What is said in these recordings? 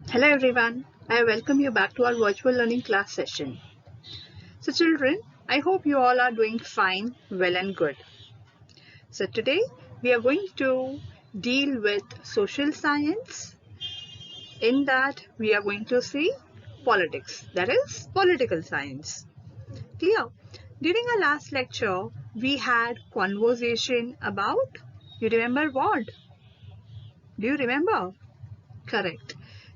Hello everyone, I welcome you back to our virtual learning class session. So children, I hope you all are doing fine, well and good. So today we are going to deal with social science. In that we are going to see politics, that is political science. Clear? During our last lecture, we had conversation about, you remember what? Do you remember? Correct.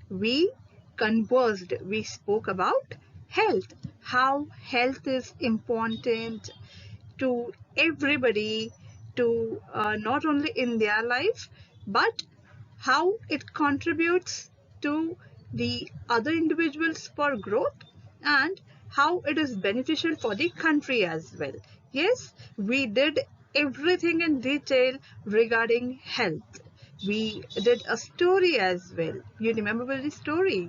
We conversed, we spoke about health, how health is important to everybody, to not only in their life, but how it contributes to the other individuals for growth and how it is beneficial for the country as well. Yes, we did everything in detail regarding health. We did a story as well. You remember the story?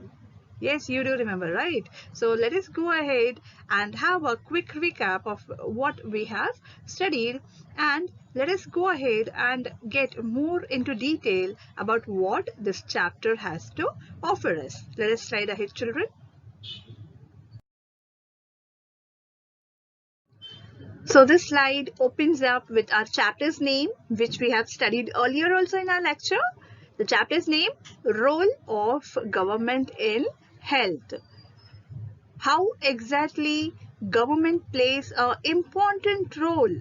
Yes, you do remember, right? So let us go ahead and have a quick recap of what we have studied, and let us go ahead and get more into detail about what this chapter has to offer us. Let us slide ahead, children. So this slide opens up with our chapter's name, which we have studied earlier also in our lecture. The chapter's name, Role of Government in Health. How exactly government plays an important role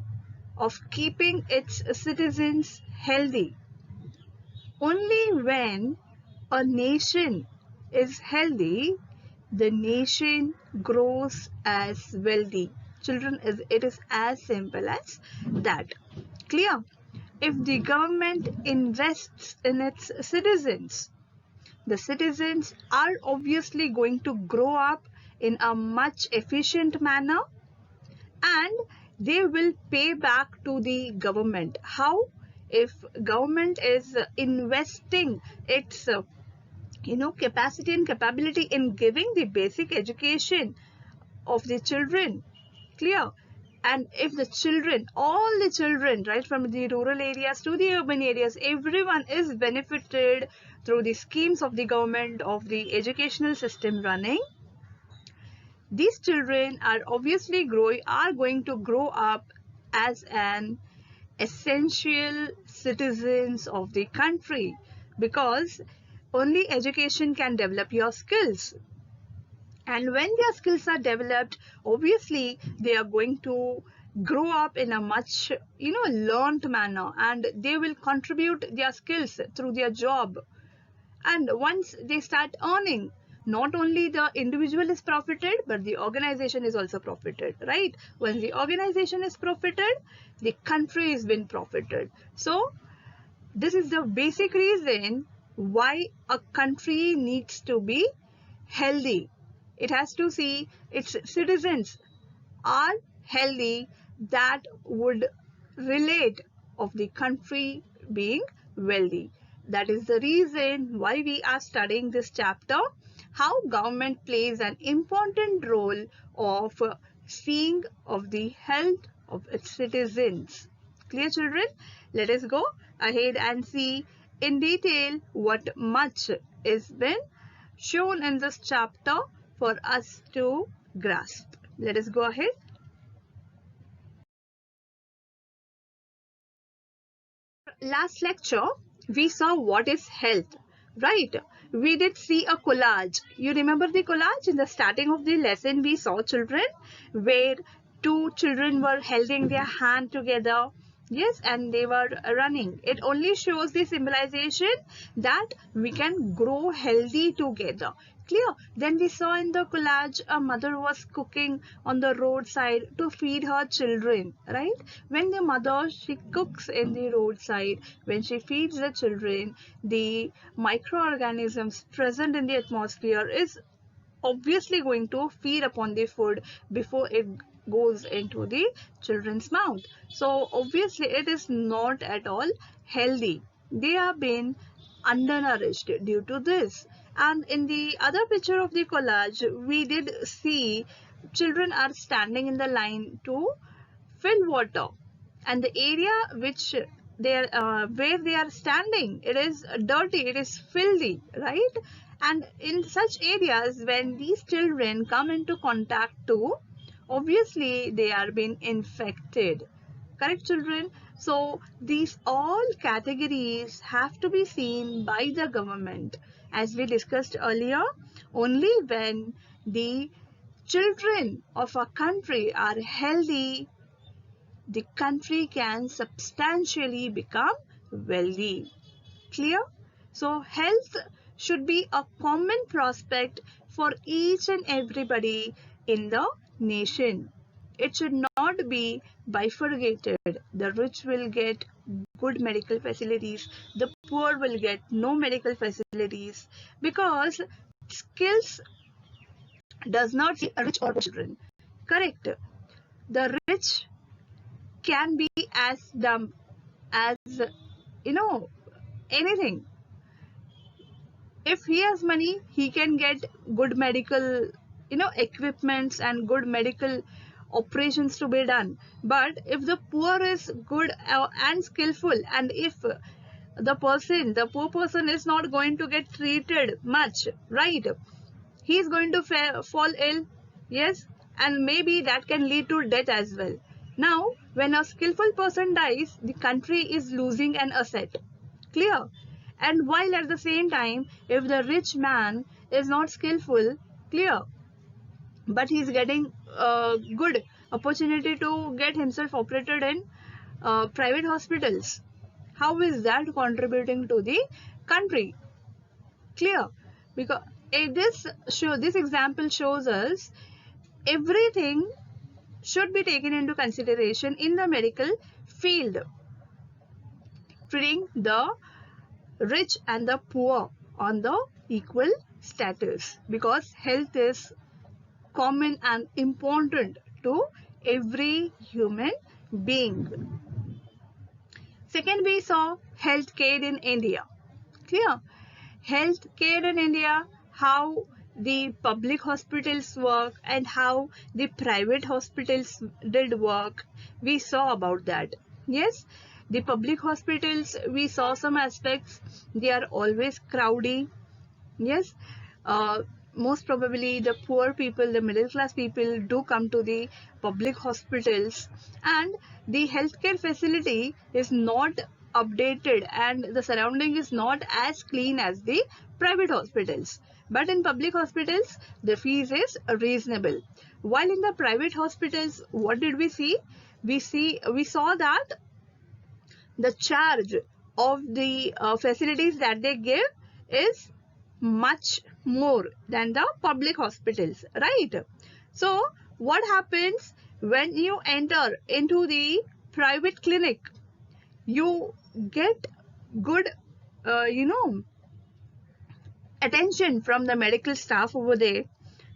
of keeping its citizens healthy. Only when a nation is healthy, the nation grows as wealthy. Children, it is as simple as that. Clear? If the government invests in its citizens, the citizens are obviously going to grow up in a much efficient manner, and they will pay back to the government. How? If government is investing its capacity and capability in giving the basic education of the children. Clear? And if the children, all the children, right from the rural areas to the urban areas, everyone is benefited through the schemes of the government, of the educational system running, these children are obviously going to grow up as an essential citizens of the country, because only education can develop your skills, and when their skills are developed, obviously they are going to grow up in a much learned manner, and they will contribute their skills through their job. And once they start earning, not only the individual is profited, but the organization is also profited, right? When the organization is profited, the country is been profited. So this is the basic reason why a country needs to be healthy. It has to see its citizens are healthy. That would relate of the country being wealthy. That is the reason why we are studying this chapter, how government plays an important role of seeing of the health of its citizens. Clear, children? Let us go ahead and see in detail what much is been shown in this chapter for us to grasp. Let us go ahead. Last lecture, we saw what is health, right? We did see a collage. You remember the collage? In the starting of the lesson, we saw children where two children were holding their hand together. Yes, and they were running. It only shows the symbolization that we can grow healthy together. Clear? Then we saw in the collage a mother was cooking on the roadside to feed her children, right? When the mother, she cooks in the roadside, when she feeds the children, the microorganisms present in the atmosphere is obviously going to feed upon the food before it goes into the children's mouth. So obviously it is not at all healthy. They are being undernourished due to this. And in the other picture of the collage, we did see children are standing in the line to fill water, and the area which they are where they are standing, it is dirty, it is filthy, right? And in such areas, when these children come into contact too, obviously they are being infected. Correct, children? So these all categories have to be seen by the government. As we discussed earlier, only when the children of a country are healthy, the country can substantially become wealthy. Clear? So health should be a common prospect for each and everybody in the nation. It should not be bifurcated. The rich will get good medical facilities, the poor will get no medical facilities, because skills does not see a rich or poor children. Correct. The rich can be as dumb as, you know, anything. If he has money, he can get good medical, equipments and good medical operations to be done. But if the poor is good and skillful, and if the poor person is not going to get treated much, right? He is going to fall ill, yes, and maybe that can lead to death as well. Now, when a skillful person dies, the country is losing an asset. Clear? And while at the same time, if the rich man is not skillful, clear, but he is getting a good opportunity to get himself operated in private hospitals, how is that contributing to the country? Clear? Because this example shows us everything should be taken into consideration in the medical field, treating the rich and the poor on the equal status, because health is common and important to every human being. Second, we saw healthcare in India. Clear? Healthcare in India, how the public hospitals work and how the private hospitals did work. We saw about that. Yes, the public hospitals, we saw some aspects. They are always crowded. Yes, most probably the poor people, the middle class people do come to the public hospitals, and the healthcare facility is not updated and the surrounding is not as clean as the private hospitals. But in public hospitals, the fees is reasonable. While in the private hospitals, what did we see? We saw that the charge of the facilities that they give is much more than the public hospitals, right? So what happens when you enter into the private clinic? You get good attention from the medical staff over there.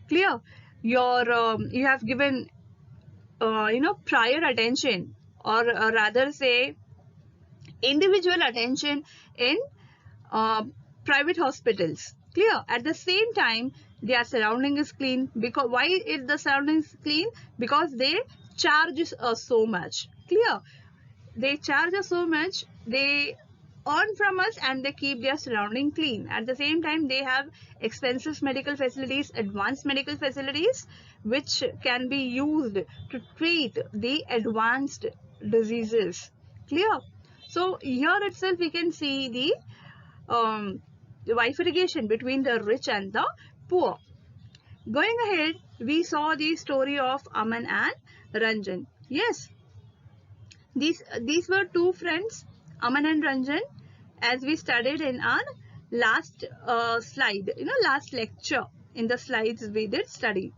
Clear? You have given prior attention, or rather say individual attention in private hospitals. Clear? At the same time, their surrounding is clean. Because why is the surroundings clean? Because they charge us so much. Clear? They charge us so much, they earn from us, and they keep their surrounding clean. At the same time, they have expensive medical facilities, advanced medical facilities, which can be used to treat the advanced diseases. Clear? So here itself we can see the bifurcation between the rich and the poor. Going ahead, we saw the story of Aman and Ranjan. Yes, these were two friends, Aman and Ranjan, as we studied in our last slide, last lecture. In the slides we did study,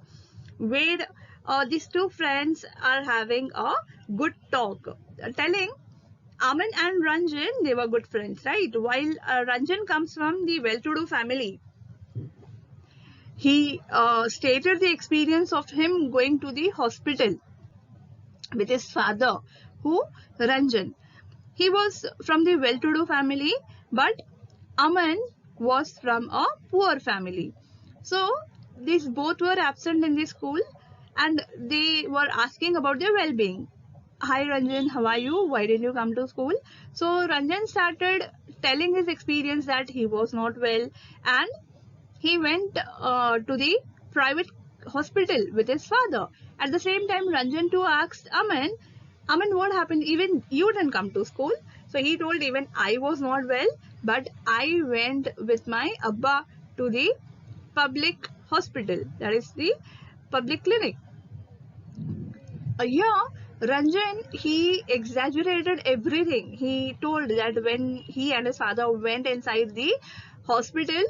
where these two friends are having a good talk, telling Aman and Ranjan, they were good friends, right? While Ranjan comes from the well-to-do family, he stated the experience of him going to the hospital with his father, who Ranjan. He was from the well-to-do family, but Aman was from a poor family. So these both were absent in the school, and they were asking about their well-being. Hi Ranjan, how are you? Why didn't you come to school? So Ranjan started telling his experience that he was not well, and he went to the private hospital with his father. At the same time, Ranjan too asked Aman, what happened? Even you didn't come to school. So he told, even I was not well, but I went with my Abba to the public hospital, that is the public clinic. Yeah, Ranjan, he exaggerated everything. He told that when he and his father went inside the hospital,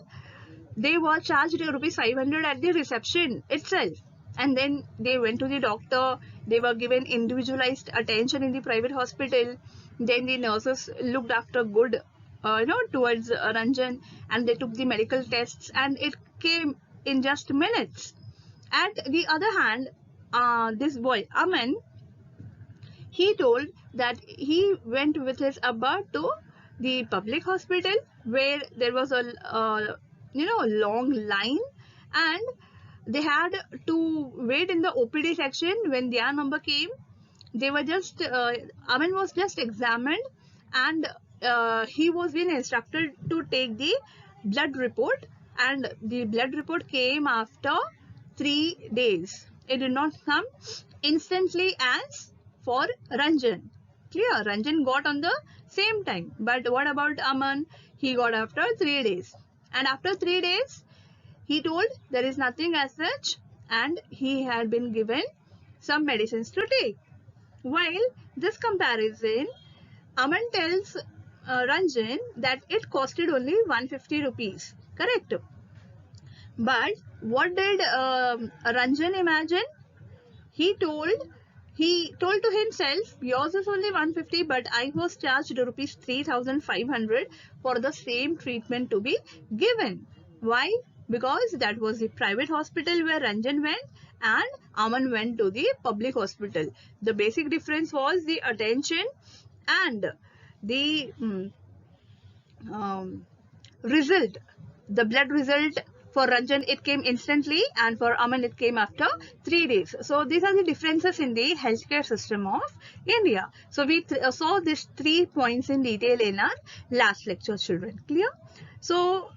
they were charged rupees 500 at the reception itself. And then they went to the doctor. They were given individualized attention in the private hospital. Then the nurses looked after good, towards Ranjan, and they took the medical tests, and it came in just minutes. At the other hand, this boy Aman, he told that he went with his Abba to the public hospital where there was a long line, and they had to wait in the OPD section. When their number came, they were just Aman was just examined, and he was being instructed to take the blood report, and the blood report came after 3 days. It did not come instantly as for Ranjan. Clear? Ranjan got on the same time, but what about Aman? He got after 3 days, and after 3 days he told there is nothing as such, and he had been given some medicines to take. While this comparison, Aman tells Ranjan that it costed only 150 rupees. Correct. But what did Ranjan imagine? He told to himself, yours is only 150, but I was charged rupees 3,500 for the same treatment to be given. Why? Because that was the private hospital where Ranjan went, and Aman went to the public hospital. The basic difference was the attention and the result. The blood result for Ranjan, it came instantly, and for Aman it came after 3 days. So these are the differences in the healthcare system of India. So we saw these 3 points in detail in our last lecture, children. Clear? So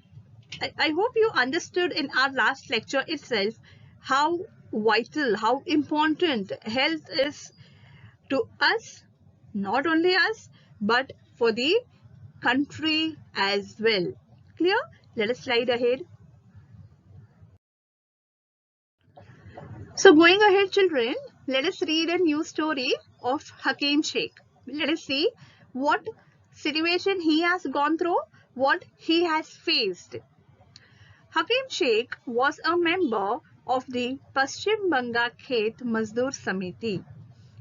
I hope you understood in our last lecture itself how vital, how important health is to us, not only us, but for the country as well. Clear? Let us slide ahead. So going ahead, children, let us read a new story of Hakim Sheikh. Let us see what situation he has gone through, what he has faced. Hakim Sheikh was a member of the Paschim Banga Khet Mazdoor Samiti,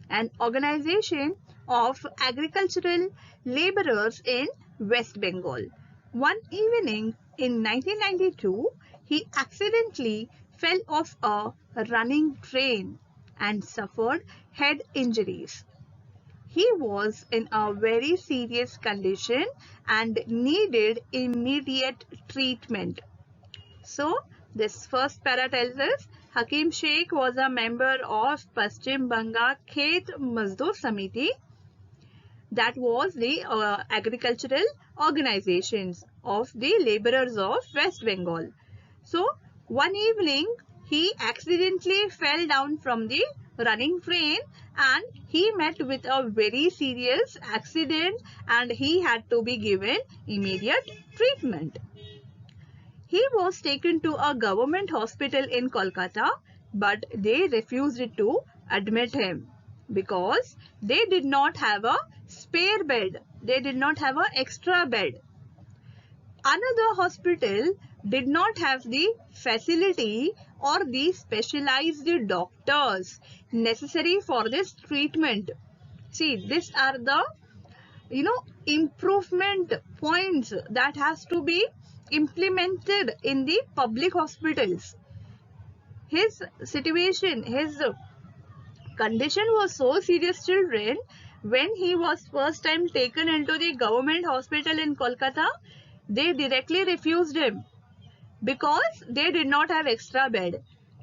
an organization of agricultural laborers in West Bengal. One evening in 1992, he accidentally fell off a running train and suffered head injuries. He was in a very serious condition and needed immediate treatment. So, this first para tells us Hakim Sheikh was a member of Paschim Banga Khet Mazdoor Samiti, that was the agricultural organizations of the laborers of West Bengal. So, one evening he accidentally fell down from the running train and he met with a very serious accident and he had to be given immediate treatment. He was taken to a government hospital in Kolkata, but they refused to admit him because they did not have a spare bed. They did not have an extra bed. Another hospital did not have the facility or the specialized doctors necessary for this treatment. See, these are the improvement points that has to be implemented in the public hospitals. His situation, his condition was so serious, children. When he was first time taken into the government hospital in Kolkata, they directly refused him because they did not have extra bed.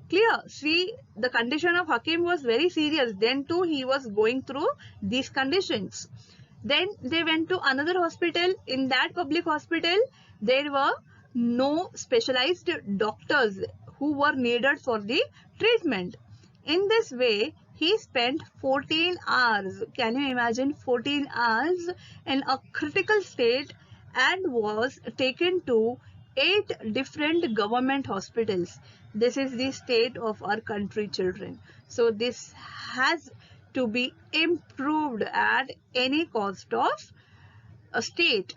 Clear? See, the condition of Hakim was very serious. Then too he was going through these conditions. Then they went to another hospital. In that public hospital, there were no specialized doctors who were needed for the treatment. In this way, he spent 14 hours. Can you imagine 14 hours in a critical state and was taken to 8 different government hospitals. This is the state of our country, children. So this has to be improved at any cost of a state.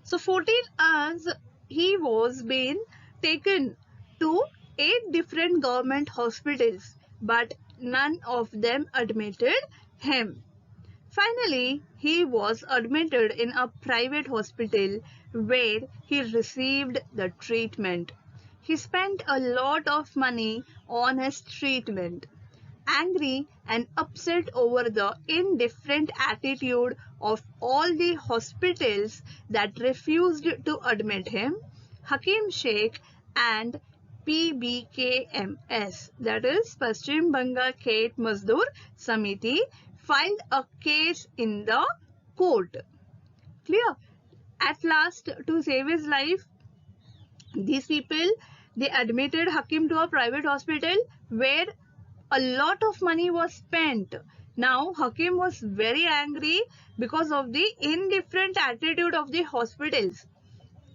So 14 hours he was being taken to 8 different government hospitals, but none of them admitted him. Finally, he was admitted in a private hospital where he received the treatment. He spent a lot of money on his treatment. Angry and upset over the indifferent attitude of all the hospitals that refused to admit him, Hakim Sheikh and PBKMS, that is Paschim Banga Khet Mazdoor Samiti, filed a case in the court. Clear? At last, to save his life, these people, they admitted Hakim to a private hospital where a lot of money was spent. Now Hakim was very angry because of the indifferent attitude of the hospitals.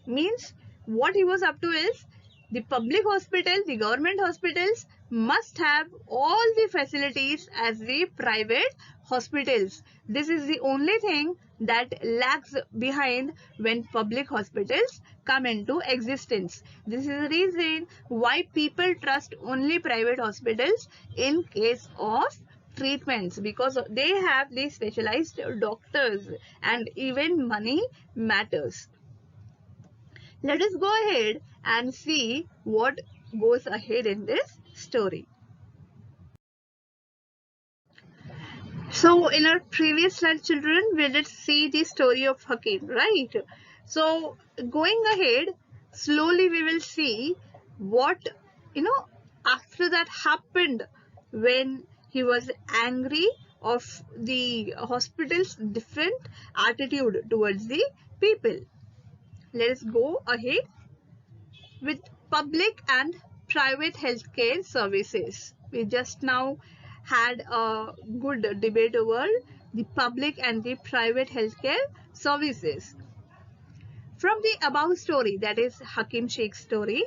Means what he was up to is the public hospital, the government hospitals must have all the facilities as the private hospitals. This is the only thing that lags behind when public hospitals come into existence. This is the reason why people trust only private hospitals in case of treatments, because they have the specialized doctors and even money matters. Let us go ahead and see what goes ahead in this story. So in our previous slide, children, we did see the story of Hakim, right? So going ahead, slowly we will see what, after that happened when he was angry of the hospital's different attitude towards the people. Let us go ahead with public and private healthcare services. We just now had a good debate over the public and the private healthcare services. From the above story, that is Hakim Sheikh's story,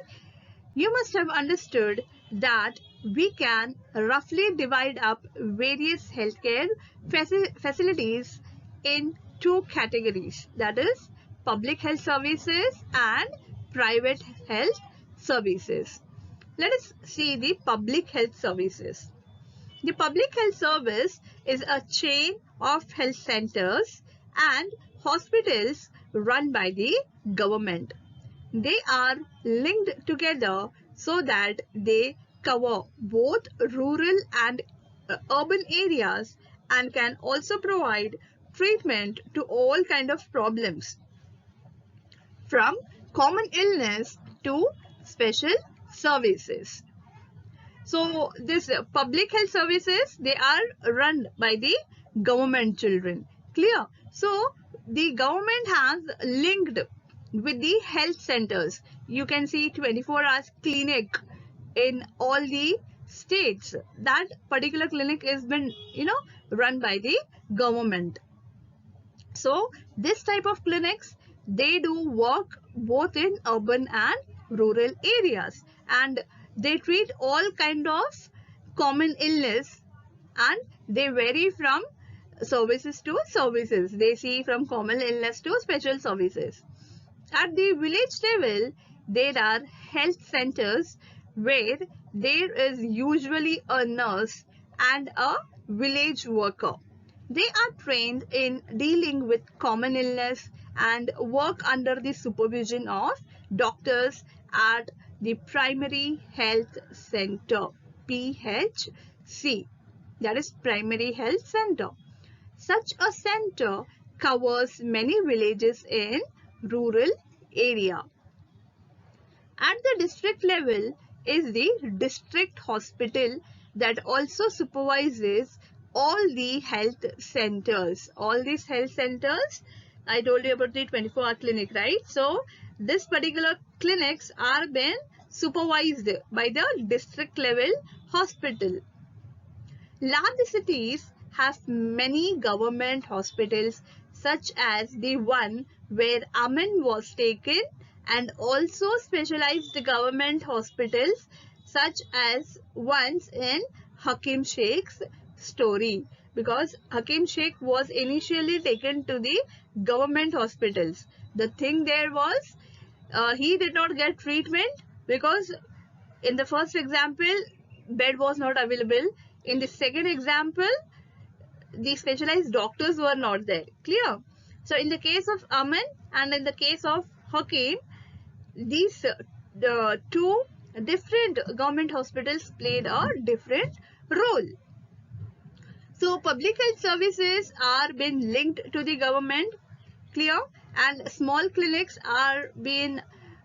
you must have understood that we can roughly divide up various healthcare facilities in 2 categories, that is public health services and private health services. Let us see the public health services. The public health service is a chain of health centers and hospitals run by the government. They are linked together so that they cover both rural and urban areas and can also provide treatment to all kind of problems, from common illness to special services. So this public health services, they are run by the government, children. Clear? So the government has linked with the health centers. You can see 24 hours clinic in all the states. That particular clinic has been, run by the government. So this type of clinics, they do work both in urban and rural areas, and they treat all kind of common illness, and they vary from services to services. They see from common illness to special services. At the village level, there are health centers where there is usually a nurse and a village worker. They are trained in dealing with common illness and work under the supervision of doctors at the Primary Health Center, PHC, that is Primary Health Center. Such a center covers many villages in rural area. At the district level is the district hospital that also supervises all the health centers. All these health centers, I told you about the 24-hour clinic, right? So this particular clinics are being supervised by the district level hospital. Large cities have many government hospitals such as the one where Aman was taken, and also specialized government hospitals such as ones in Hakim Sheikh's story, because Hakim Sheikh was initially taken to the government hospitals. The thing there was he did not get treatment because in the first example bed was not available. In the second example, the specialized doctors were not there. Clear? So in the case of Aman and in the case of Hakim, these the two different government hospitals played a different role. So public health services are being linked to the government. Clear? And small clinics are being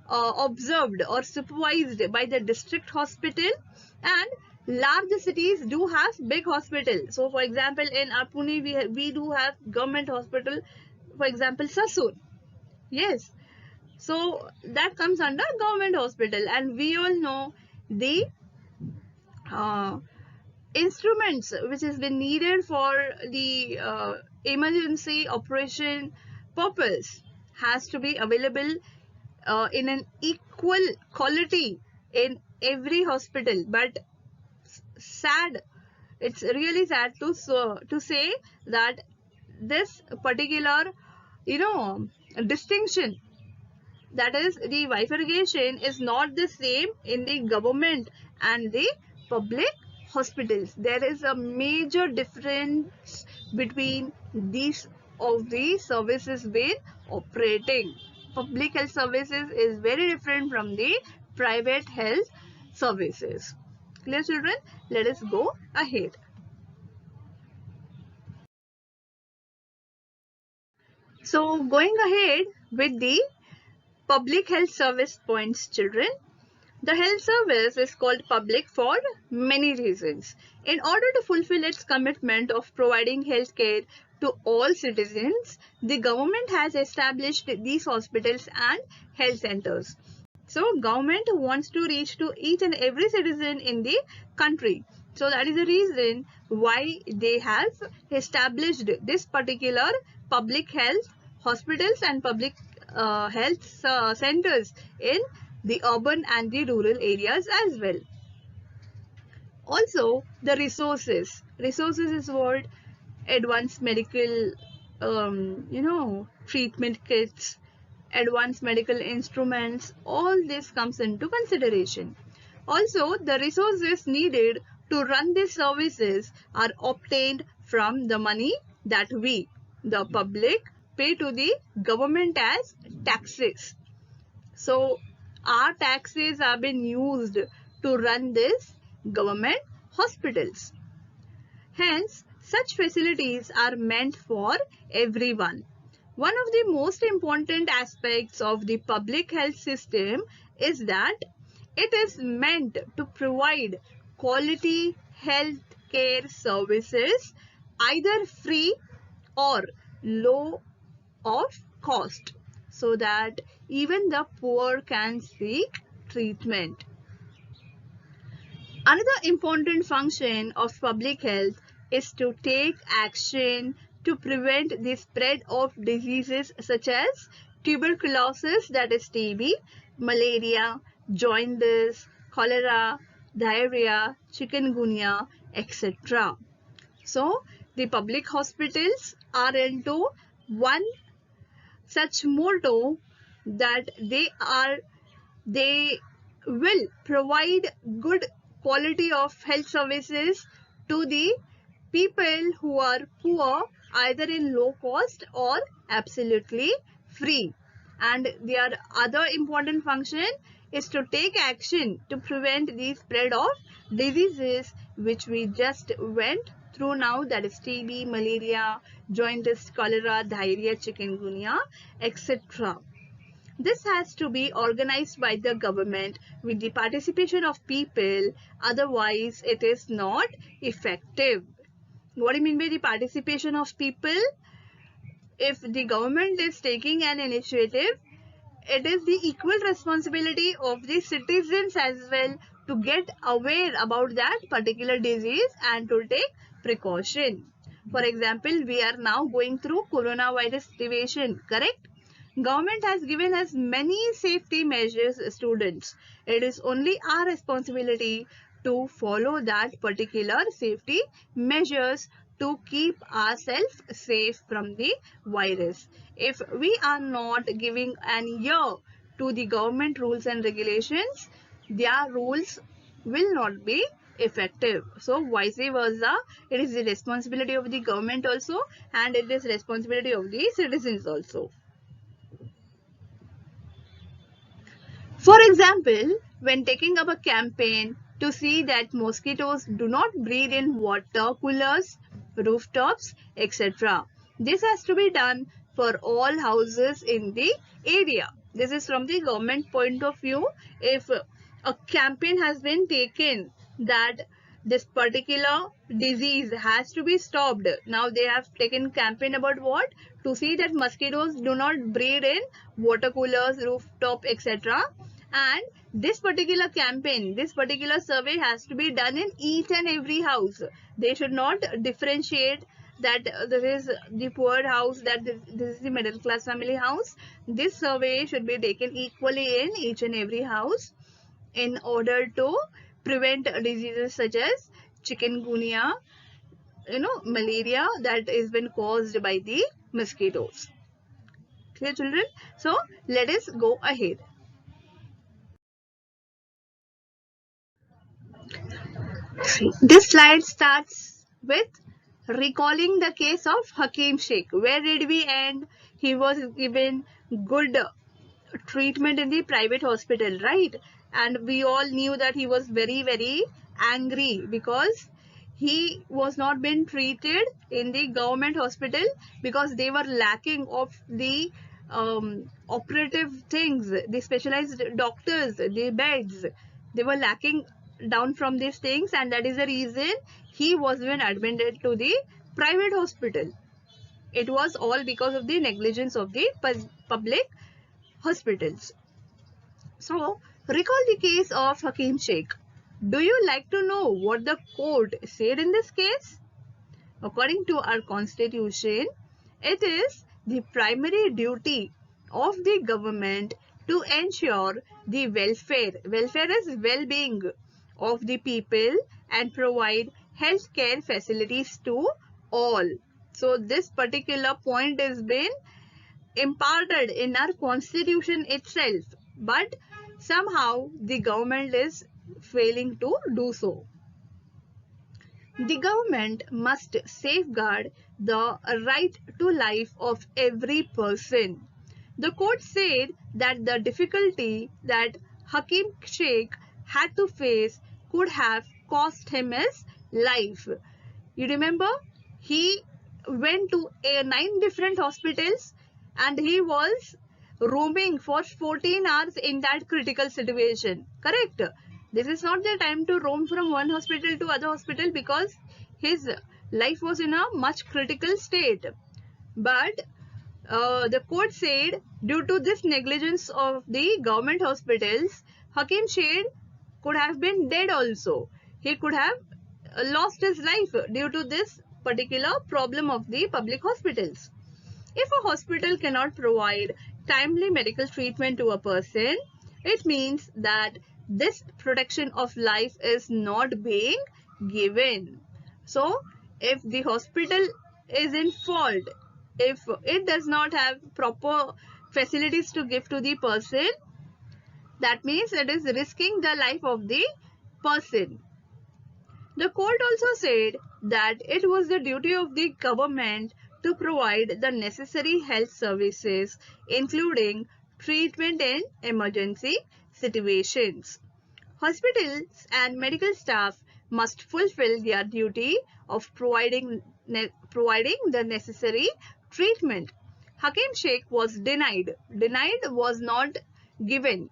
observed or supervised by the district hospital, and large cities do have big hospitals. So for example, in our Pune we do have government hospital, for example Sassoon. Yes, so that comes under government hospital, and we all know the instruments which has been needed for the emergency operation purpose has to be available in an equal quality in every hospital. But sad, it's really sad to say that this particular distinction, that is the bifurcation, is not the same in the government and the public hospitals. There is a major difference between these of the services been operating. Public health services is very different from the private health services. Clear, children? Let us go ahead. So going ahead with the public health service points, children. The health service is called public for many reasons. In order to fulfill its commitment of providing health care to all citizens, the government has established these hospitals and health centers. So government wants to reach to each and every citizen in the country. So that is the reason why they have established this particular public health hospitals and public health centers in the urban and the rural areas as well. Also, the resources. Resources is what? Advanced medical, treatment kits, advanced medical instruments, all this comes into consideration. Also, the resources needed to run these services are obtained from the money that we, the public, pay to the government as taxes. So, our taxes have been used to run these government hospitals. Hence, such facilities are meant for everyone. One of the most important aspects of the public health system is that it is meant to provide quality health care services either free or low of cost, so that even the poor can seek treatment. Another important function of public health is to take action to prevent the spread of diseases such as tuberculosis, that is TB, malaria, jaundice, cholera, diarrhea, chikungunya, etc. So, the public hospitals are into one such motto that they will provide good quality of health services to the people who are poor, either in low cost or absolutely free. And their other important function is to take action to prevent the spread of diseases which we just went through now, that is TB, malaria, jaundice, cholera, diarrhea, chikungunya, etc. This has to be organized by the government with the participation of people, otherwise it is not effective. What do you mean by the participation of people? If the government is taking an initiative, it is the equal responsibility of the citizens as well to get aware about that particular disease and to take precaution. For example, we are now going through coronavirus situation, correct? Government has given us many safety measures, students. It is only our responsibility to follow that particular safety measures to keep ourselves safe from the virus. If we are not giving an ear to the government rules and regulations, their rules will not be effective. So vice versa, it is the responsibility of the government also, and it is responsibility of the citizens also. For example, when taking up a campaign to see that mosquitoes do not breed in water coolers, rooftops, etc. This has to be done for all houses in the area. This is from the government point of view. If a campaign has been taken that this particular disease has to be stopped. Now they have taken campaign about what? To see that mosquitoes do not breed in water coolers, rooftop, etc. And this particular campaign, this particular survey has to be done in each and every house. They should not differentiate that this is the poor house, that this is the middle class family house. This survey should be taken equally in each and every house in order to prevent diseases such as chikungunya, malaria that is been caused by the mosquitoes. Clear, children? So let us go ahead. This slide starts with recalling the case of Hakim Sheikh. Where did we end? He was given good treatment in the private hospital, right? And we all knew that he was very, very angry because he was not being treated in the government hospital because they were lacking of the operative things, the specialized doctors, the beds. They were lacking down from these things, and that is the reason he was being admitted to the private hospital. It was all because of the negligence of the public hospitals. So, recall the case of Hakim Sheikh. Do you like to know what the court said in this case? According to our constitution, it is the primary duty of the government to ensure the welfare is well-being of the people and provide healthcare facilities to all. So this particular point has been imparted in our constitution itself, but somehow the government is failing to do so. The government must safeguard the right to life of every person. The court said that the difficulty that Hakim Sheikh had to face could have cost him his life. You remember, he went to 9 different hospitals and he was roaming for 14 hours in that critical situation. Correct? This is not the time to roam from one hospital to other hospital because his life was in a much critical state. But the court said due to this negligence of the government hospitals, Hakim Sheikh could have been dead also. He could have lost his life due to this particular problem of the public hospitals. If a hospital cannot provide timely medical treatment to a person, it means that this protection of life is not being given. So, if the hospital is in fault, if it does not have proper facilities to give to the person, that means it is risking the life of the person. The court also said that it was the duty of the government to provide the necessary health services, including treatment in emergency situations. Hospitals and medical staff must fulfill their duty of providing the necessary treatment. Hakim Sheikh was denied. Denied was not given.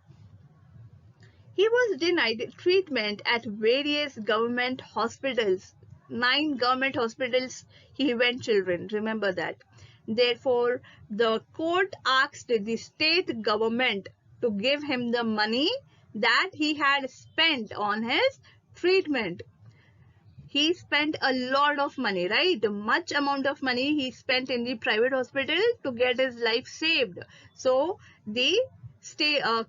He was denied treatment at various government hospitals. 9 government hospitals he went, children. Remember that. Therefore, the court asked the state government to give him the money that he had spent on his treatment. He spent a lot of money, right? Much amount of money he spent in the private hospital to get his life saved. So the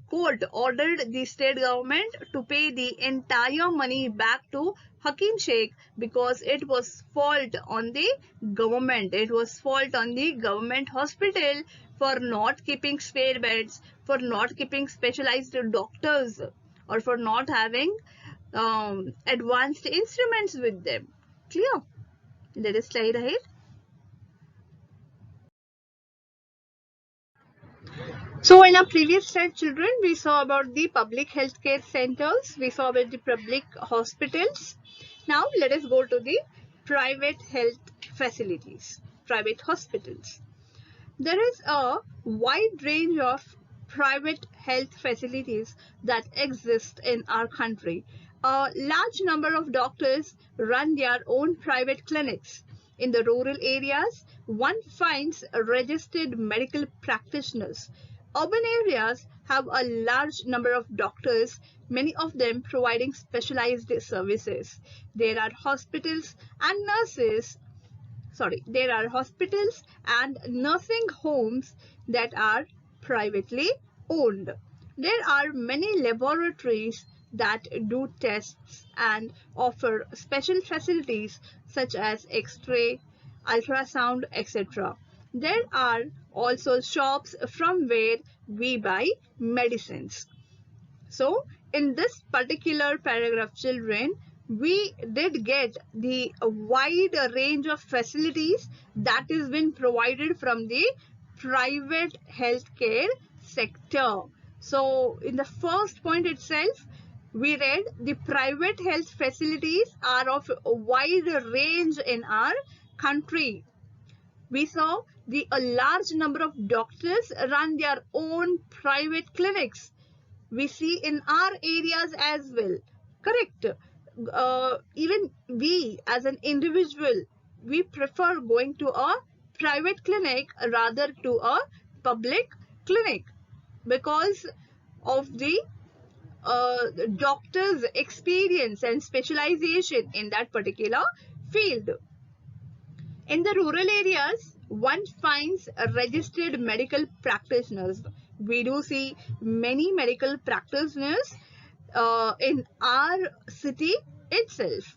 court ordered the state government to pay the entire money back to Hakim Sheikh because it was fault on the government. It was fault on the government hospital for not keeping spare beds, for not keeping specialized doctors, or for not having advanced instruments with them. Clear? Let us slide ahead. So in our previous slide, children, we saw about the public healthcare centers. We saw about the public hospitals. Now let us go to the private health facilities, private hospitals. There is a wide range of private health facilities that exist in our country. A large number of doctors run their own private clinics. In the rural areas, one finds registered medical practitioners. Urban areas have a large number of doctors, many of them providing specialized services. There are hospitals and nursing homes that are privately owned. There are many laboratories that do tests and offer special facilities such as X-ray, ultrasound, etc. There are also shops from where we buy medicines. So in this particular paragraph, children, we did get the wide range of facilities that is been provided from the private healthcare sector. So in the first point itself, we read the private health facilities are of a wide range in our country. We saw a large number of doctors run their own private clinics. We see in our areas as well, correct? Even we as an individual, we prefer going to a private clinic rather to a public clinic because of the doctor's experience and specialization in that particular field. In the rural areas, one finds registered medical practitioners. We do see many medical practitioners in our city itself.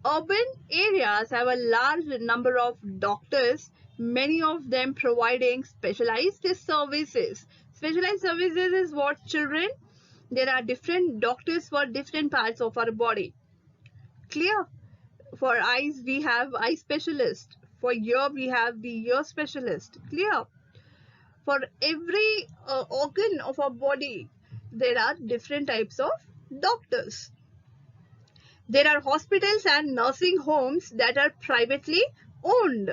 Urban areas have a large number of doctors, many of them providing specialized services. Specialized services is what, children? There are different doctors for different parts of our body. Clear? For eyes, we have eye specialist. For ear, we have the ear specialist. Clear? For every organ of our body, there are different types of doctors. There are hospitals and nursing homes that are privately owned.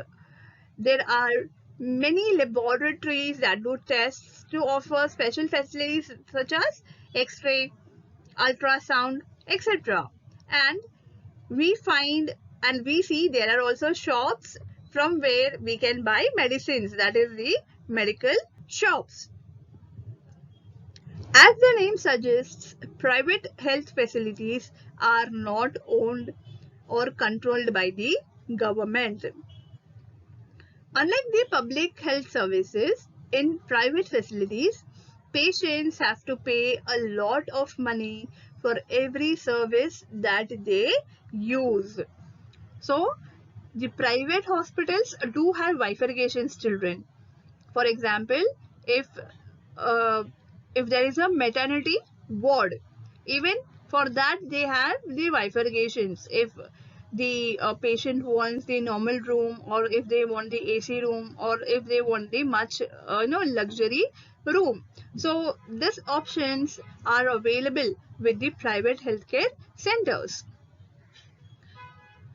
There are many laboratories that do tests to offer special facilities such as X-ray, ultrasound, etc. And we find and we see there are also shops from where we can buy medicines, that is the medical shops. As the name suggests, private health facilities are not owned or controlled by the government. Unlike the public health services, in private facilities, patients have to pay a lot of money for every service that they use. So, the private hospitals do have bifurcations, children. For example, if there is a maternity ward, even for that they have the bifurcations. If the patient wants the normal room, or if they want the AC room, or if they want the much luxury room. So these options are available with the private healthcare centers.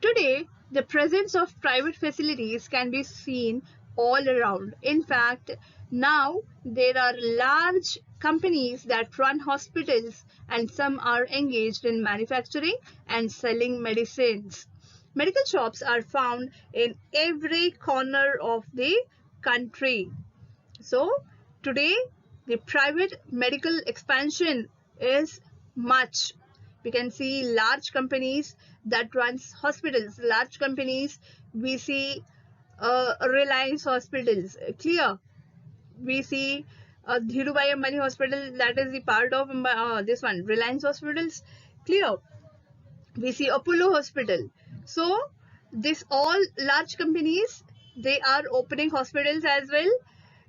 Today, the presence of private facilities can be seen all around. In fact, now there are large companies that run hospitals, and some are engaged in manufacturing and selling medicines. Medical shops are found in every corner of the country. So today the private medical expansion is much. We can see large companies that runs hospitals, large companies. We see Reliance hospitals, clear. We see Dhirubhai Ambani hospital, that is the part of this one, Reliance hospitals, clear. We see Apollo hospital. So this all large companies, they are opening hospitals as well,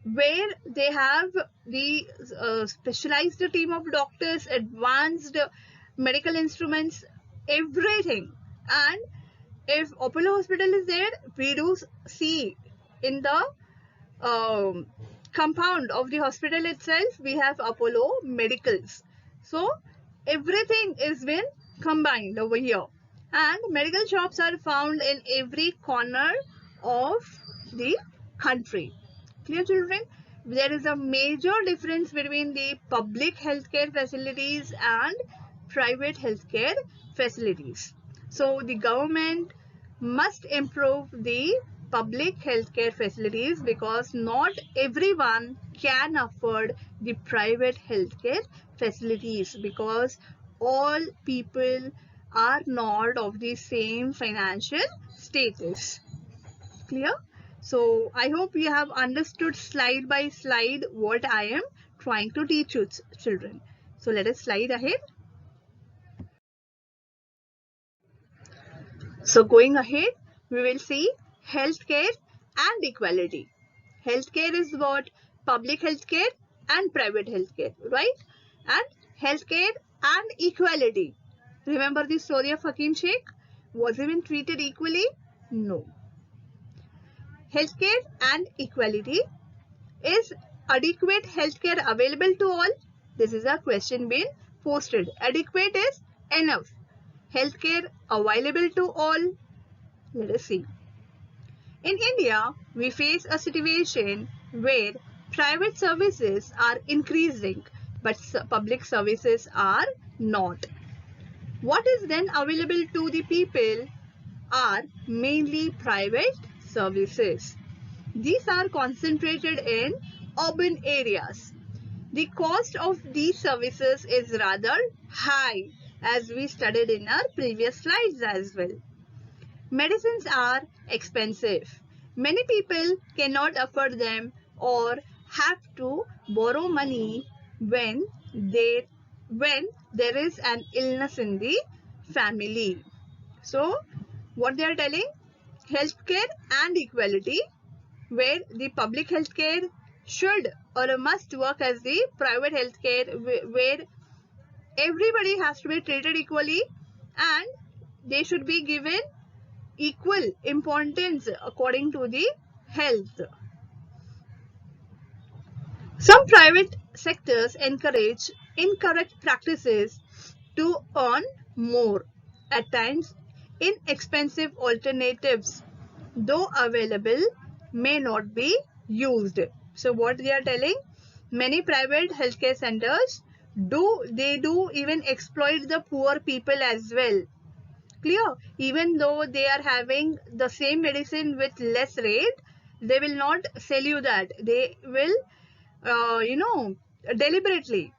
where they have the specialized team of doctors, advanced medical instruments, everything. And if Apollo hospital is there, we do see in the compound of the hospital itself, we have Apollo Medicals. So everything is been combined over here, and medical shops are found in every corner of the country. Clear, children? There is a major difference between the public healthcare facilities and private healthcare facilities. So the government must improve the public healthcare facilities, because not everyone can afford the private healthcare facilities, because all people are not of the same financial status. Clear? So I hope you have understood slide by slide what I am trying to teach you, children. So let us slide ahead. So going ahead, we will see healthcare and equality. Healthcare is what? Public healthcare and private healthcare, right? And healthcare and equality. Remember the story of Hakim Sheikh? Was he been treated equally? No. Healthcare and equality. Is adequate healthcare available to all? This is a question being posted. Adequate is enough. Healthcare available to all? Let us see. In India, we face a situation where private services are increasing, but public services are not. What is then available to the people are mainly private services. These are concentrated in urban areas. The cost of these services is rather high, as we studied in our previous slides as well. Medicines are expensive. Many people cannot afford them or have to borrow money when there is an illness in the family. So what they are telling? Healthcare and equality, where the public healthcare should or must work as the private healthcare, where everybody has to be treated equally and they should be given equal importance according to the health. Some private sectors encourage incorrect practices to earn more. At times, inexpensive alternatives, though available, may not be used. So what they are telling? Many private healthcare centers do even exploit the poor people as well. Clear? Even though they are having the same medicine with less rate, they will not sell you that. They will, deliberately,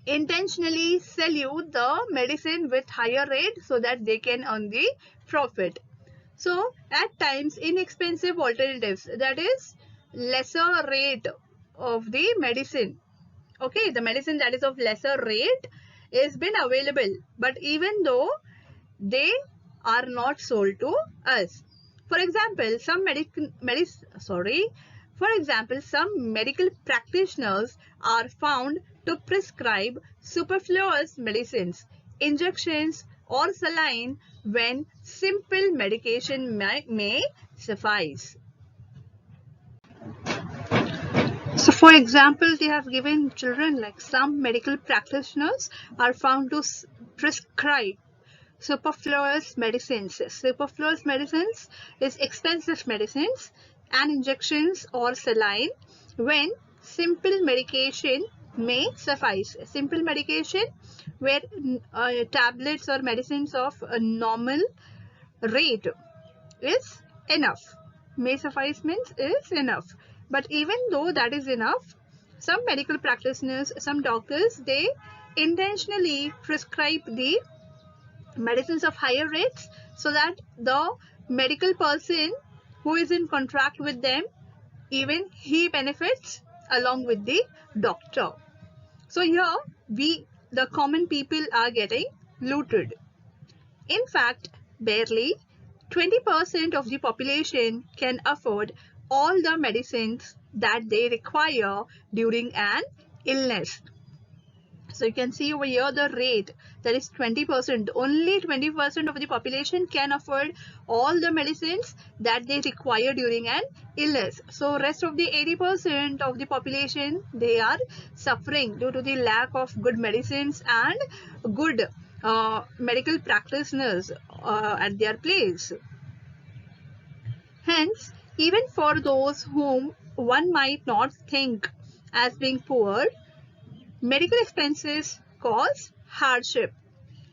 intentionally sell you the medicine with higher rate so that they can earn the profit. So at times, inexpensive alternatives, that is lesser rate of the medicine. Okay, the medicine that is of lesser rate is been available, but even though they are not sold to us. For example, some some medical practitioners are found to prescribe superfluous medicines, injections or saline when simple medication may suffice. So for example, they have given children, like some medical practitioners are found to prescribe superfluous medicines. Superfluous medicines is expensive medicines and injections or saline when simple medication may suffice. Simple medication where tablets or medicines of a normal rate is enough. may suffice means is enough. But even though that is enough, some medical practitioners, some doctors, they intentionally prescribe the medicines of higher rates so that the medical person who is in contract with them, even he benefits along with the doctor. So here the common people are getting looted. In fact, barely 20% of the population can afford all the medicines that they require during an illness. So you can see over here the rate, that is 20%. Only 20% of the population can afford all the medicines that they require during an illness. So rest of the 80% of the population, they are suffering due to the lack of good medicines and good medical practitioners at their place. Hence, even for those whom one might not think as being poor, medical expenses cause hardship.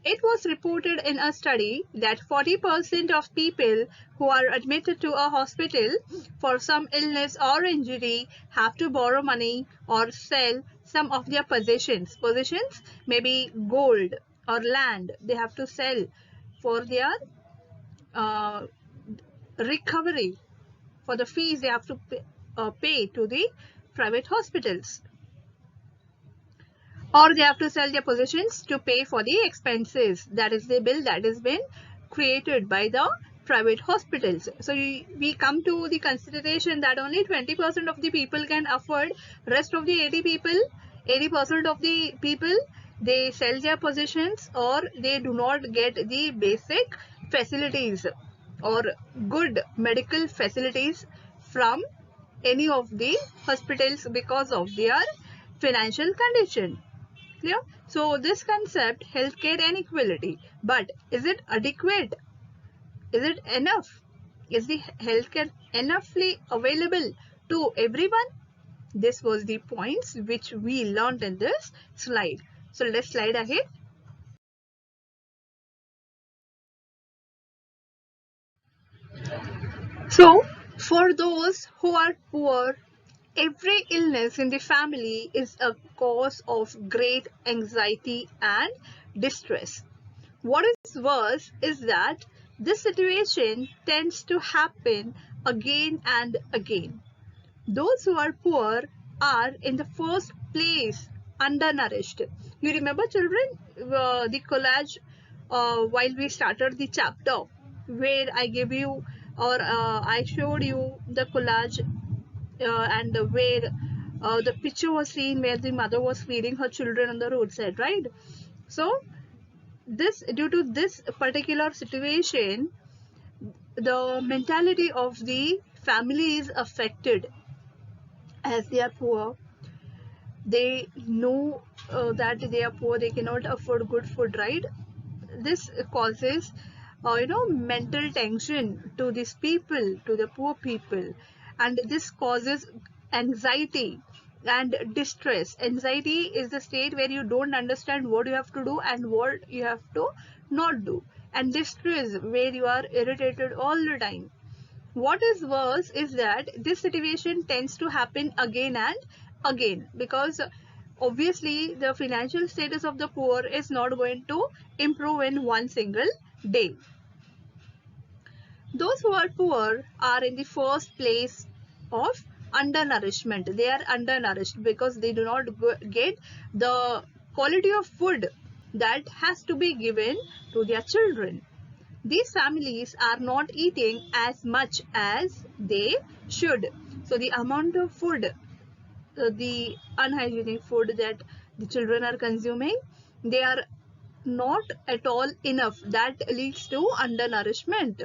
It was reported in a study that 40% of people who are admitted to a hospital for some illness or injury have to borrow money or sell some of their possessions. Possessions may be gold or land. They have to sell for their uh, recovery. For the fees they have to pay to the private hospitals. Or they have to sell their possessions to pay for the expenses, that is the bill that has been created by the private hospitals. So we come to the consideration that only 20% of the people can afford. Rest of the 80% of the people, they sell their possessions or they do not get the basic facilities or good medical facilities from any of the hospitals because of their financial condition. Clear? So this concept, healthcare inequality, but is it adequate? Is it enough? Is the healthcare enoughly available to everyone? This was the points which we learned in this slide. So let's slide ahead. So for those who are poor, every illness in the family is a cause of great anxiety and distress. What is worse is that this situation tends to happen again and again. Those who are poor are in the first place undernourished. You remember, children, the collage while we started the chapter where I gave you or I showed you the collage and where the picture was seen where the mother was feeding her children on the roadside, right? So due to this particular situation, the mentality of the family is affected. As they are poor, they know that they are poor, they cannot afford good food, right? This causes mental tension to these people, to the poor people, and this causes anxiety and distress. Anxiety is the state where you don't understand what you have to do and what you have to not do, and distress where you are irritated all the time. What is worse is that this situation tends to happen again and again because obviously the financial status of the poor is not going to improve in one single day. Those who are poor are in the first place of undernourishment. They are undernourished because they do not get the quality of food that has to be given to their children. These families are not eating as much as they should. So the amount of food, the unhygienic food that the children are consuming, they are not at all enough. That leads to undernourishment.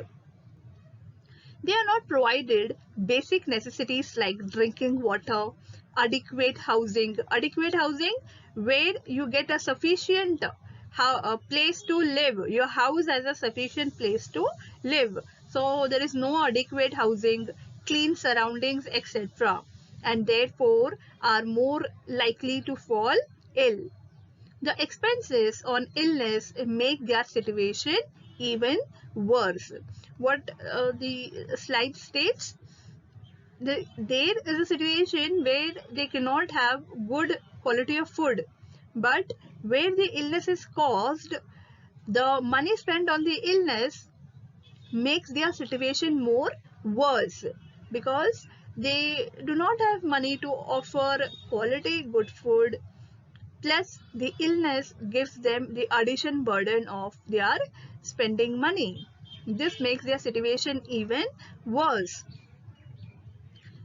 They are not provided basic necessities like drinking water, adequate housing where you get a sufficient a place to live. Your house has a sufficient place to live. So there is no adequate housing, clean surroundings, etc. And therefore are more likely to fall ill. The expenses on illness make their situation even worse. What the slide states, there is a situation where they cannot have good quality of food, but where the illness is caused, the money spent on the illness makes their situation more worse, because they do not have money to offer quality good food, plus the illness gives them the addition burden of their spending money. This makes their situation even worse.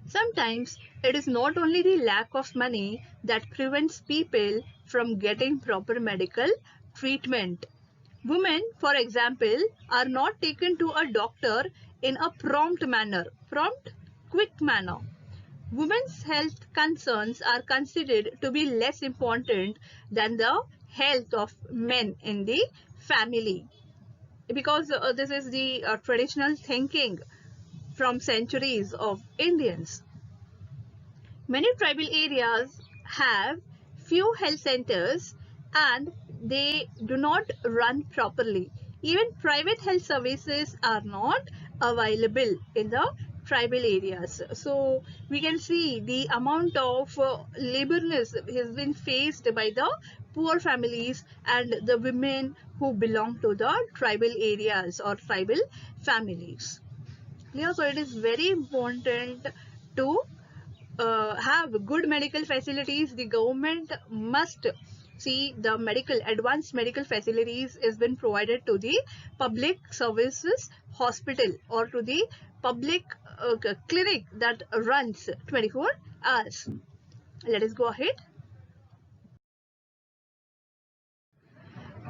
Sometimes it is not only the lack of money that prevents people from getting proper medical treatment. Women, for example, are not taken to a doctor in a quick manner. Women's health concerns are considered to be less important than the health of men in the family, because this is the traditional thinking from centuries of Indians. Many tribal areas have few health centers and they do not run properly. Even private health services are not available in the tribal areas. So we can see the amount of laborness has been faced by the poor families and the women who belong to the tribal areas or tribal families. Yeah, so it is very important to have good medical facilities. The government must see the advanced medical facilities is been provided to the public services hospital or to the public clinic that runs 24 hours. Let us go ahead.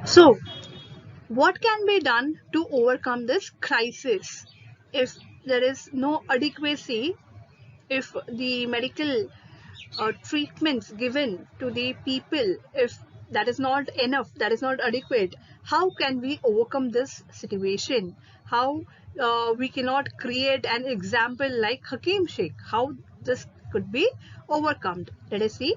So, what can be done to overcome this crisis? If there is no adequacy, if the medical treatments given to the people, if that is not enough, that is not adequate, how can we overcome this situation? How we cannot create an example like Hakim Sheikh? How this could be overcome? Let us see.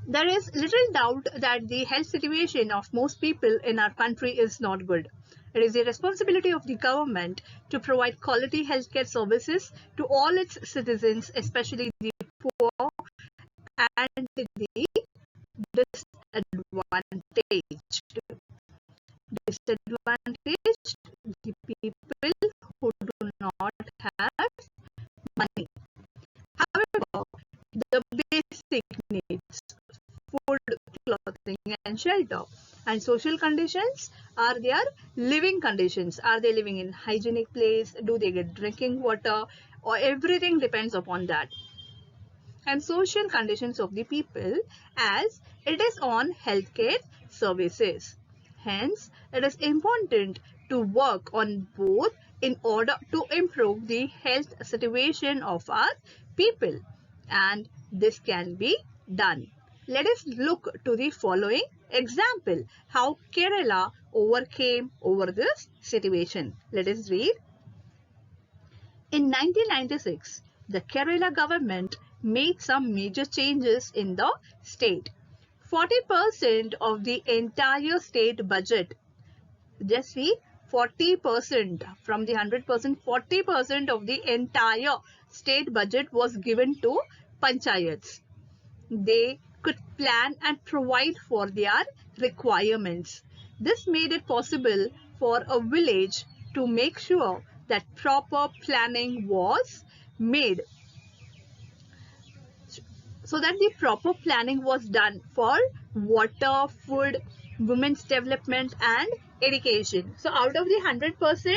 There is little doubt that the health situation of most people in our country is not good. It is the responsibility of the government to provide quality healthcare services to all its citizens, especially the poor and the disadvantaged. The people who do not have money. However, the basic needs, food, clothing and shelter, and social conditions are their living conditions. Are they living in hygienic place? Do they get drinking water? Or everything depends upon that. And social conditions of the people as it is on healthcare services. Hence, it is important to work on both in order to improve the health situation of our people, and this can be done. Let us look to the following example, how Kerala overcame over this situation. Let us read. In 1996, the Kerala government made some major changes in the state. 40% of the entire state budget, just see, 40% from the 100%, 40% of the entire state budget was given to panchayats. They could plan and provide for their requirements. This made it possible for a village to make sure that proper planning was made, so that the proper planning was done for water, food, women's development and education. So out of the 100%,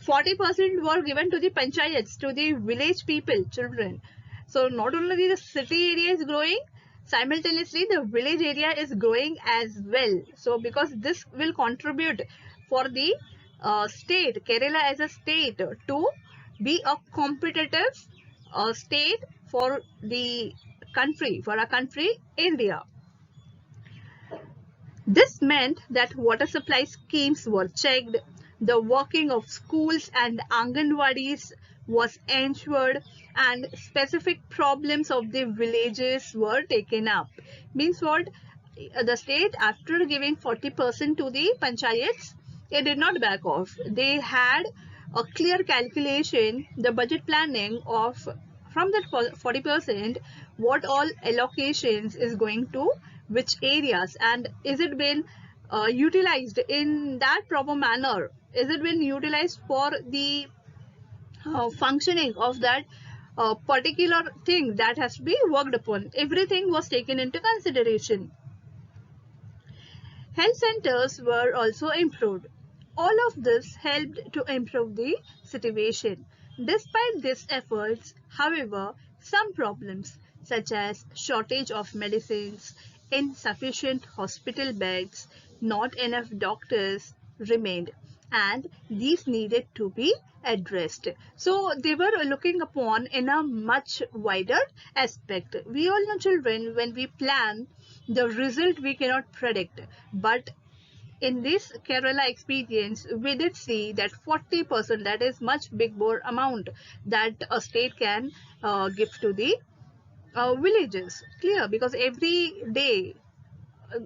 40% were given to the panchayats, to the village people, children. So not only the city area is growing, simultaneously the village area is growing as well. So because this will contribute for the state, Kerala as a state, to be a competitive state for the country, for our country, India. This meant that water supply schemes were checked, the working of schools and Anganwadis was ensured, and specific problems of the villages were taken up. Means what? The state, after giving 40% to the panchayats, it did not back off. They had a clear calculation, the budget planning of from that 40%, what all allocations is going to which areas, and is it been utilized in that proper manner? Is it been utilized for the functioning of that particular thing that has to be worked upon? Everything was taken into consideration. Health centers were also improved. All of this helped to improve the situation. Despite these efforts, however, some problems such as shortage of medicines, insufficient hospital beds, not enough doctors remained, and these needed to be addressed. So they were looking upon in a much wider aspect. We all know, children, when we plan, the result we cannot predict, but in this Kerala experience, we did see that 40%, that is much big more amount that a state can give to the villages. Clear, because every day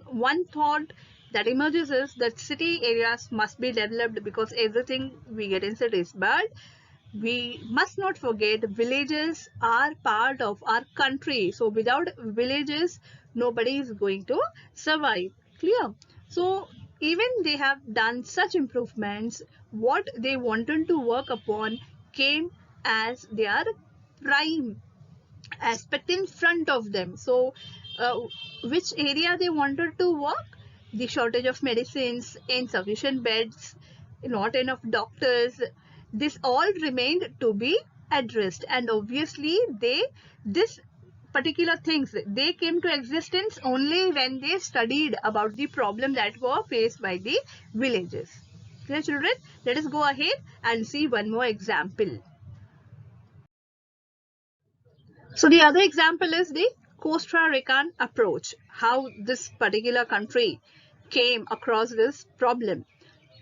one thought that emerges is that city areas must be developed because everything we get in cities. But we must not forget villages are part of our country. So without villages, nobody is going to survive. Clear? So even they have done such improvements, what they wanted to work upon came as their prime aspect in front of them. So which area they wanted to work? The shortage of medicines, insufficient beds, not enough doctors, this all remained to be addressed, and obviously this particular things, they came to existence only when they studied about the problem that were faced by the villages. Clear, children? Let us go ahead and see one more example. So the other example is the Costa Rican approach, how this particular country came across this problem.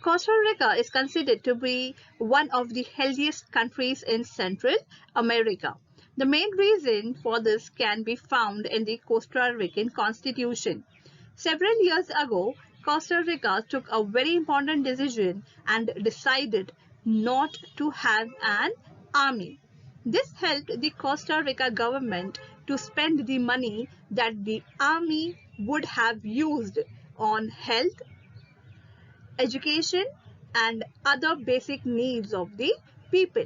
Costa Rica is considered to be one of the healthiest countries in Central America. The main reason for this can be found in the Costa Rican Constitution. Several years ago, Costa Rica took a very important decision and decided not to have an army. This helped the Costa Rica government to spend the money that the army would have used on health, education, and other basic needs of the people.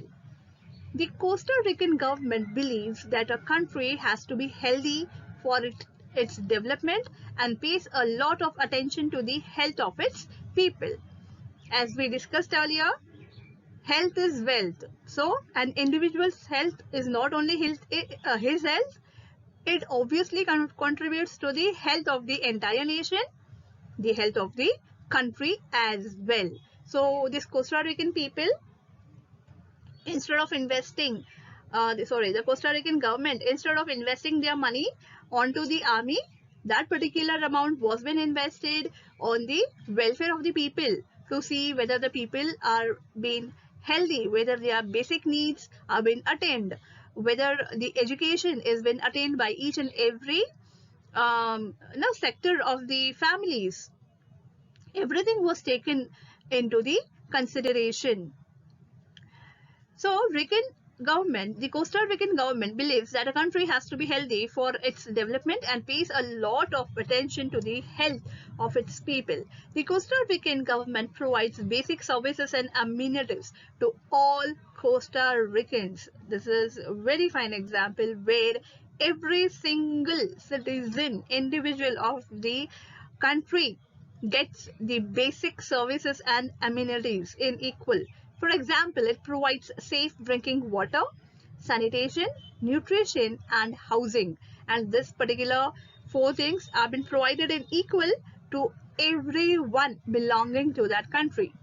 The Costa Rican government believes that a country has to be healthy for its development and pays a lot of attention to the health of its people. As we discussed earlier, health is wealth. So an individual's health is not only his health, it obviously contributes to the health of the entire nation, the health of the country as well. So this Costa Rican people, instead of investing, the Costa Rican government, instead of investing their money onto the army, that particular amount was been invested on the welfare of the people, to see whether the people are being healthy, whether their basic needs are being attained, whether the education is being attained by each and every sector of the families. Everything was taken into the consideration. So the Costa Rican government believes that a country has to be healthy for its development and pays a lot of attention to the health of its people. The Costa Rican government provides basic services and amenities to all Costa Ricans. This is a very fine example where every single citizen, individual of the country gets the basic services and amenities in equal. For example, it provides safe drinking water, sanitation, nutrition, and housing. And this particular four things have been provided in equal to everyone belonging to that country.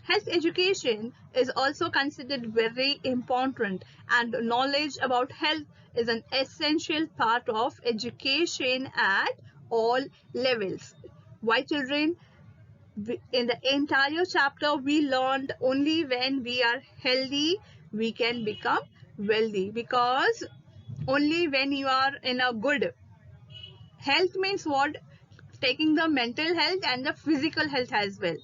Health education is also considered very important, and knowledge about health is an essential part of education at all levels. Why, children? In the entire chapter, we learned only when we are healthy we can become wealthy, because only when you are in a good health means what? Taking the mental health and the physical health as well.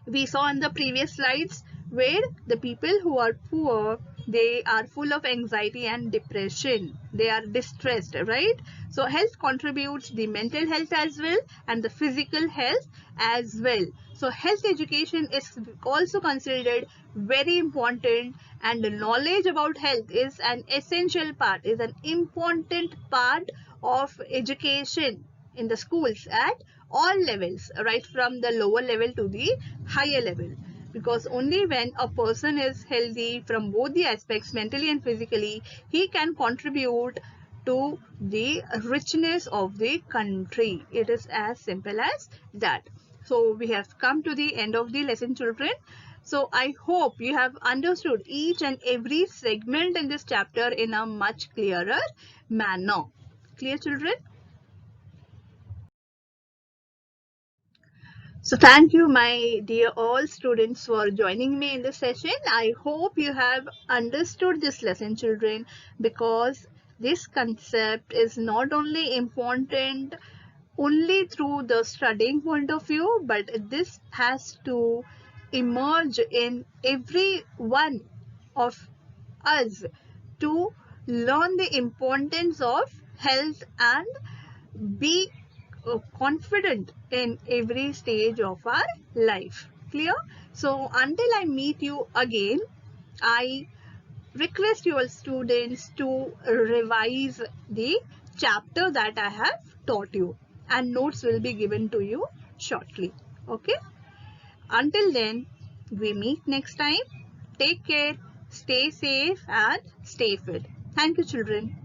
We saw in the previous slides where the people who are poor, they are full of anxiety and depression. They are distressed, right? So health contributes the mental health as well and the physical health as well. So health education is also considered very important, and the knowledge about health is an essential part, is an important part of education in the schools at all levels, right from the lower level to the higher level. Because only when a person is healthy from both the aspects, mentally and physically, he can contribute to the richness of the country. It is as simple as that. So we have come to the end of the lesson, children. So I hope you have understood each and every segment in this chapter in a much clearer manner. Clear, children? So thank you, my dear all students, for joining me in this session. I hope you have understood this lesson, children, because this concept is not only important only through the studying point of view, but this has to emerge in every one of us to learn the importance of health and be confident in every stage of our life. Clear? So until I meet you again, I request your students to revise the chapter that I have taught you, and notes will be given to you shortly. Okay? Until then, we meet next time. Take care, stay safe and stay fit. Thank you, children.